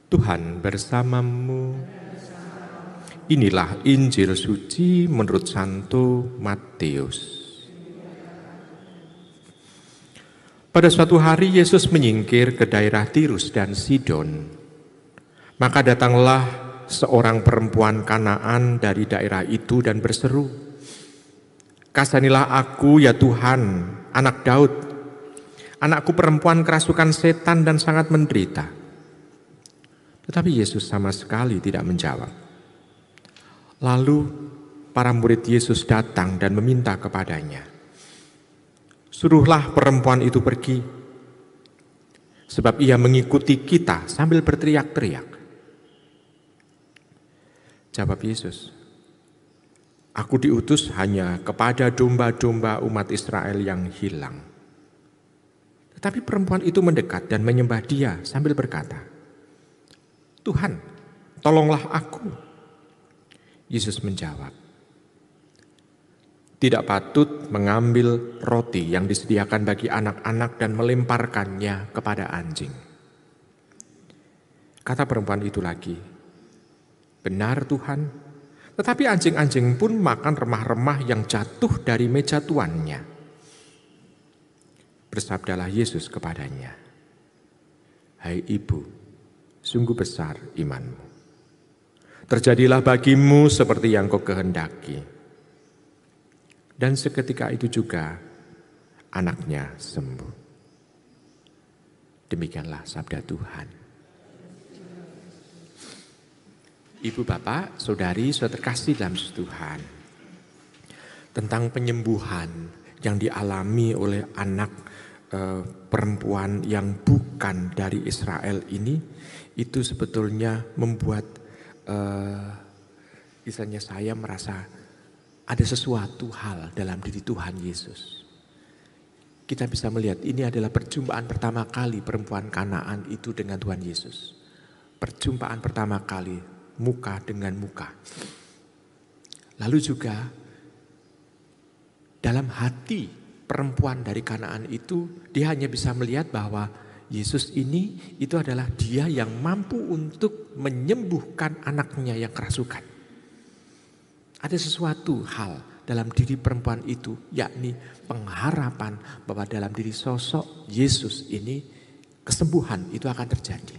Tuhan bersamamu. Inilah Injil suci menurut Santo Matius. Pada suatu hari Yesus menyingkir ke daerah Tirus dan Sidon. Maka datanglah seorang perempuan Kanaan dari daerah itu dan berseru, "Kasanilah aku ya Tuhan, anak Daud. Anakku perempuan kerasukan setan dan sangat menderita." Tetapi Yesus sama sekali tidak menjawab. Lalu para murid Yesus datang dan meminta kepadanya, "Suruhlah perempuan itu pergi, sebab ia mengikuti kita sambil berteriak-teriak." Jawab Yesus, "Aku diutus hanya kepada domba-domba umat Israel yang hilang." Tetapi perempuan itu mendekat dan menyembah Dia sambil berkata, "Tuhan, tolonglah aku." Yesus menjawab, "Tidak patut mengambil roti yang disediakan bagi anak-anak dan melemparkannya kepada anjing." Kata perempuan itu lagi, "Benar Tuhan, tetapi anjing-anjing pun makan remah-remah yang jatuh dari meja tuannya." Bersabdalah Yesus kepadanya, "Hai ibu, sungguh besar imanmu. Terjadilah bagimu seperti yang kau kehendaki." Dan seketika itu juga anaknya sembuh. Demikianlah sabda Tuhan. Ibu, bapak, saudari, saudara terkasih dalam Tuhan, tentang penyembuhan yang dialami oleh anak perempuan yang bukan dari Israel ini, itu sebetulnya membuat misalnya saya merasa ada sesuatu hal dalam diri Tuhan Yesus. Kita bisa melihat ini adalah perjumpaan pertama kali perempuan Kanaan itu dengan Tuhan Yesus. Perjumpaan pertama kali muka dengan muka. Lalu juga dalam hati perempuan dari Kanaan itu, dia hanya bisa melihat bahwa Yesus ini itu adalah Dia yang mampu untuk menyembuhkan anaknya yang kerasukan. Ada sesuatu hal dalam diri perempuan itu, yakni pengharapan bahwa dalam diri sosok Yesus ini kesembuhan itu akan terjadi.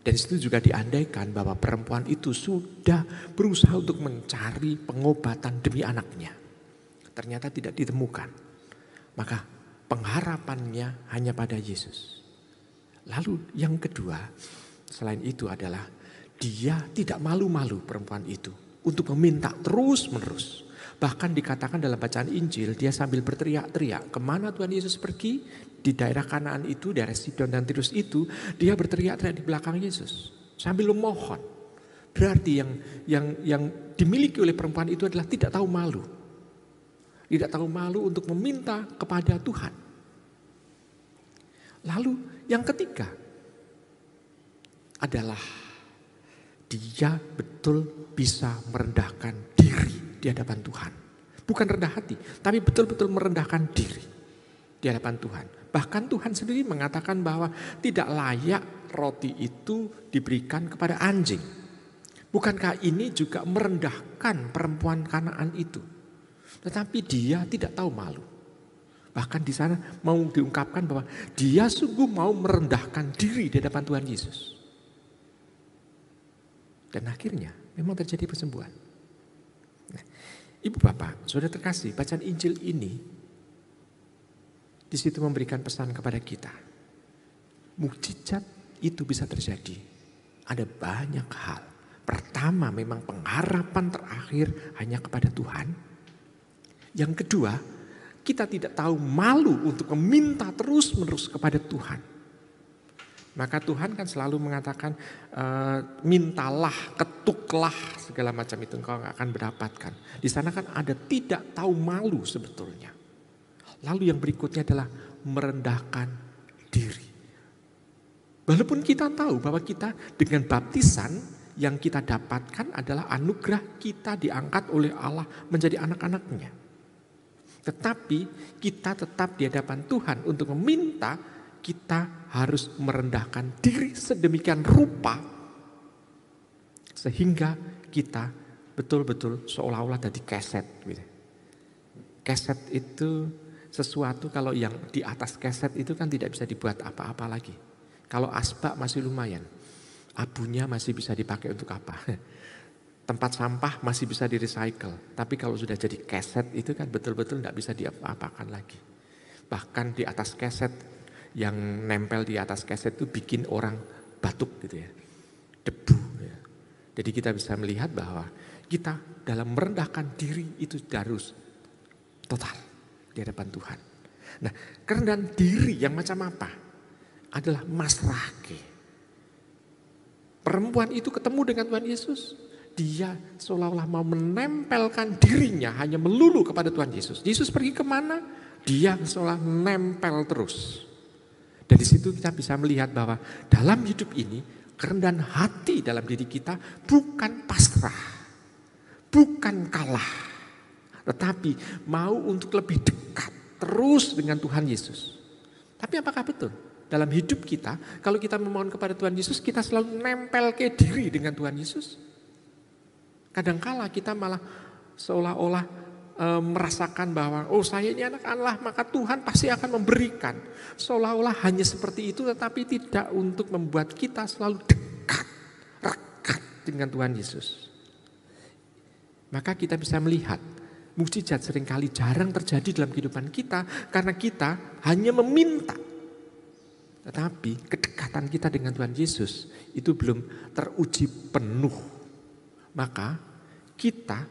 Dan itu juga diandaikan bahwa perempuan itu sudah berusaha untuk mencari pengobatan demi anaknya. Ternyata tidak ditemukan. Maka pengharapannya hanya pada Yesus. Lalu yang kedua, selain itu adalah dia tidak malu-malu perempuan itu untuk meminta terus-menerus. Bahkan dikatakan dalam bacaan Injil, dia sambil berteriak-teriak. Kemana Tuhan Yesus pergi? Di daerah Kanaan itu, daerah Sidon dan Tirus itu, dia berteriak-teriak di belakang Yesus. Sambil memohon. Berarti yang dimiliki oleh perempuan itu adalah tidak tahu malu. Tidak tahu malu untuk meminta kepada Tuhan. Lalu yang ketiga adalah dia betul bisa merendahkan diri di hadapan Tuhan. Bukan rendah hati, tapi betul-betul merendahkan diri di hadapan Tuhan. Bahkan Tuhan sendiri mengatakan bahwa tidak layak roti itu diberikan kepada anjing. Bukankah ini juga merendahkan perempuan Kanaan itu? Tetapi dia tidak tahu malu. Bahkan di sana mau diungkapkan bahwa dia sungguh mau merendahkan diri di hadapan Tuhan Yesus. Dan akhirnya memang terjadi kesembuhan. Nah, Ibu bapak, saudara terkasih, bacaan Injil ini di situ memberikan pesan kepada kita. Mukjizat itu bisa terjadi. Ada banyak hal. Pertama, memang pengharapan terakhir hanya kepada Tuhan. Yang kedua, kita tidak tahu malu untuk meminta terus-menerus kepada Tuhan. Maka Tuhan kan selalu mengatakan, mintalah, ketuklah, segala macam itu engkau akan mendapatkan. Di sana kan ada tidak tahu malu sebetulnya. Lalu yang berikutnya adalah merendahkan diri. Walaupun kita tahu bahwa kita dengan baptisan yang kita dapatkan adalah anugerah kita diangkat oleh Allah menjadi anak-anaknya. Tetapi kita tetap di hadapan Tuhan untuk meminta, kita harus merendahkan diri sedemikian rupa Sehingga kita betul-betul seolah-olah jadi keset. Gitu. Keset itu sesuatu kalau yang di atas keset itu kan tidak bisa dibuat apa-apa lagi. Kalau asbak masih lumayan, abunya masih bisa dipakai untuk apa. Tempat sampah masih bisa di-recycle. Tapi kalau sudah jadi keset itu kan betul-betul tidak bisa diapa-apakan lagi. Bahkan di atas keset, yang nempel di atas keset itu bikin orang batuk gitu ya. Debu ya. Jadi kita bisa melihat bahwa kita dalam merendahkan diri itu harus total di hadapan Tuhan. Nah, kerendahan diri yang macam apa? Adalah masrahke. Perempuan itu ketemu dengan Tuhan Yesus. Dia seolah-olah mau menempelkan dirinya hanya melulu kepada Tuhan Yesus. Yesus pergi kemana? Dia seolah nempel terus. Dan di situ kita bisa melihat bahwa dalam hidup ini kerendahan hati dalam diri kita bukan pasrah, bukan kalah, tetapi mau untuk lebih dekat terus dengan Tuhan Yesus. Tapi apakah betul dalam hidup kita kalau kita memohon kepada Tuhan Yesus kita selalu nempel ke diri dengan Tuhan Yesus? Kadangkala kita malah seolah-olah merasakan bahwa saya ini anak Allah maka Tuhan pasti akan memberikan. Seolah-olah hanya seperti itu tetapi tidak untuk membuat kita selalu dekat, rekat dengan Tuhan Yesus. Maka kita bisa melihat mukjizat seringkali jarang terjadi dalam kehidupan kita karena kita hanya meminta. Tetapi kedekatan kita dengan Tuhan Yesus itu belum teruji penuh. Maka kita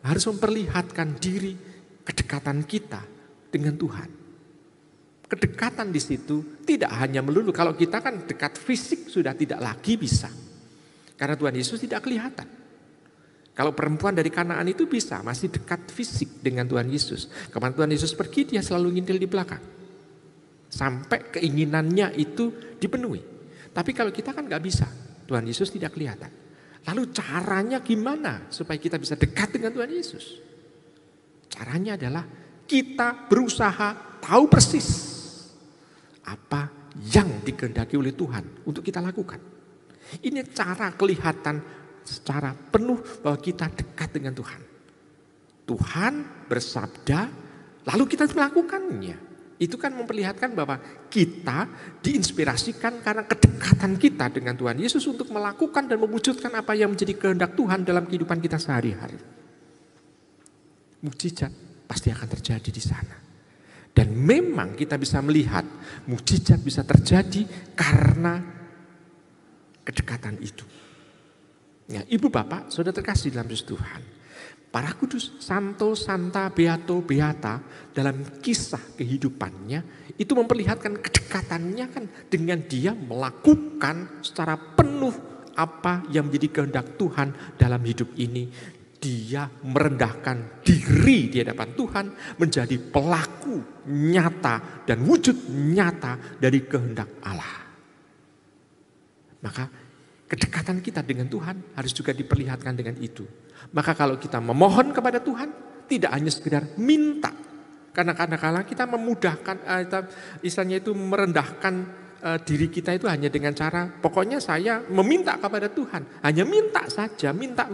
harus memperlihatkan diri kedekatan kita dengan Tuhan. Kedekatan di situ tidak hanya melulu kalau kita kan dekat fisik sudah tidak lagi bisa. Karena Tuhan Yesus tidak kelihatan. Kalau perempuan dari Kanaan itu bisa masih dekat fisik dengan Tuhan Yesus. Kemana Tuhan Yesus pergi dia selalu ngintil di belakang. Sampai keinginannya itu dipenuhi. Tapi kalau kita kan gak bisa. Tuhan Yesus tidak kelihatan. Lalu caranya gimana supaya kita bisa dekat dengan Tuhan Yesus? Caranya adalah kita berusaha tahu persis apa yang dikehendaki oleh Tuhan untuk kita lakukan. Ini cara kelihatan secara penuh bahwa kita dekat dengan Tuhan. Tuhan bersabda lalu kita melakukannya. Itu kan memperlihatkan bahwa kita diinspirasikan karena kedekatan kita dengan Tuhan Yesus untuk melakukan dan mewujudkan apa yang menjadi kehendak Tuhan dalam kehidupan kita sehari-hari. Mukjizat pasti akan terjadi di sana. Dan memang kita bisa melihat mukjizat bisa terjadi karena kedekatan itu. Ya, Ibu Bapak, Saudara terkasih dalam Yesus Tuhan. Para kudus, santo, santa, beato, beata dalam kisah kehidupannya itu memperlihatkan kedekatannya kan dengan dia melakukan secara penuh apa yang menjadi kehendak Tuhan dalam hidup ini. Dia merendahkan diri di hadapan Tuhan menjadi pelaku nyata dan wujud nyata dari kehendak Allah. Maka kedekatan kita dengan Tuhan harus juga diperlihatkan dengan itu. Maka kalau kita memohon kepada Tuhan, tidak hanya sekedar minta. Karena kadang-kadang kita memudahkan, istilahnya itu merendahkan diri kita itu hanya dengan cara, pokoknya saya meminta kepada Tuhan. Hanya minta saja, minta.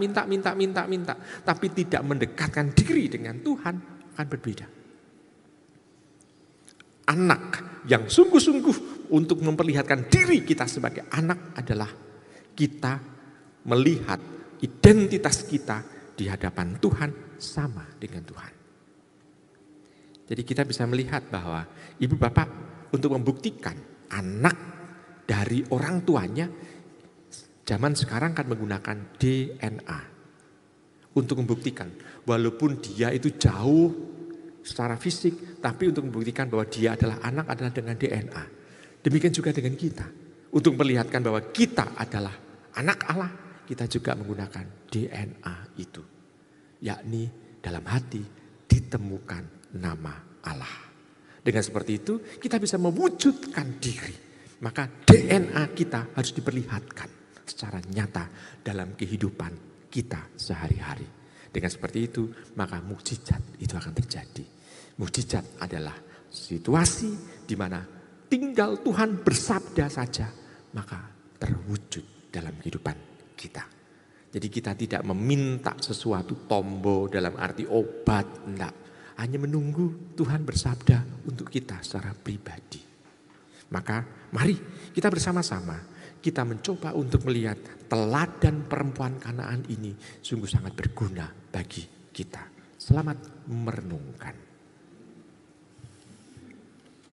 Tapi tidak mendekatkan diri dengan Tuhan akan berbeda. Anak yang sungguh-sungguh untuk memperlihatkan diri kita sebagai anak adalah kita melihat identitas kita di hadapan Tuhan sama dengan Tuhan. Jadi kita bisa melihat bahwa ibu bapak untuk membuktikan anak dari orang tuanya, zaman sekarang kan menggunakan DNA. Untuk membuktikan walaupun dia itu jauh secara fisik, tapi untuk membuktikan bahwa dia adalah anak adalah dengan DNA. Demikian juga dengan kita. Untuk memperlihatkan bahwa kita adalah anak Allah, kita juga menggunakan DNA itu. Yakni dalam hati ditemukan nama Allah. Dengan seperti itu kita bisa mewujudkan diri. Maka DNA kita harus diperlihatkan secara nyata dalam kehidupan kita sehari-hari. Dengan seperti itu maka mukjizat itu akan terjadi. Mukjizat adalah situasi di mana tinggal Tuhan bersabda saja maka terwujud dalam kehidupan kita. Jadi kita tidak meminta sesuatu tombo dalam arti obat, enggak. Hanya menunggu Tuhan bersabda untuk kita secara pribadi. Maka mari kita bersama-sama, kita mencoba untuk melihat teladan perempuan Kanaan ini sungguh sangat berguna bagi kita. Selamat merenungkan.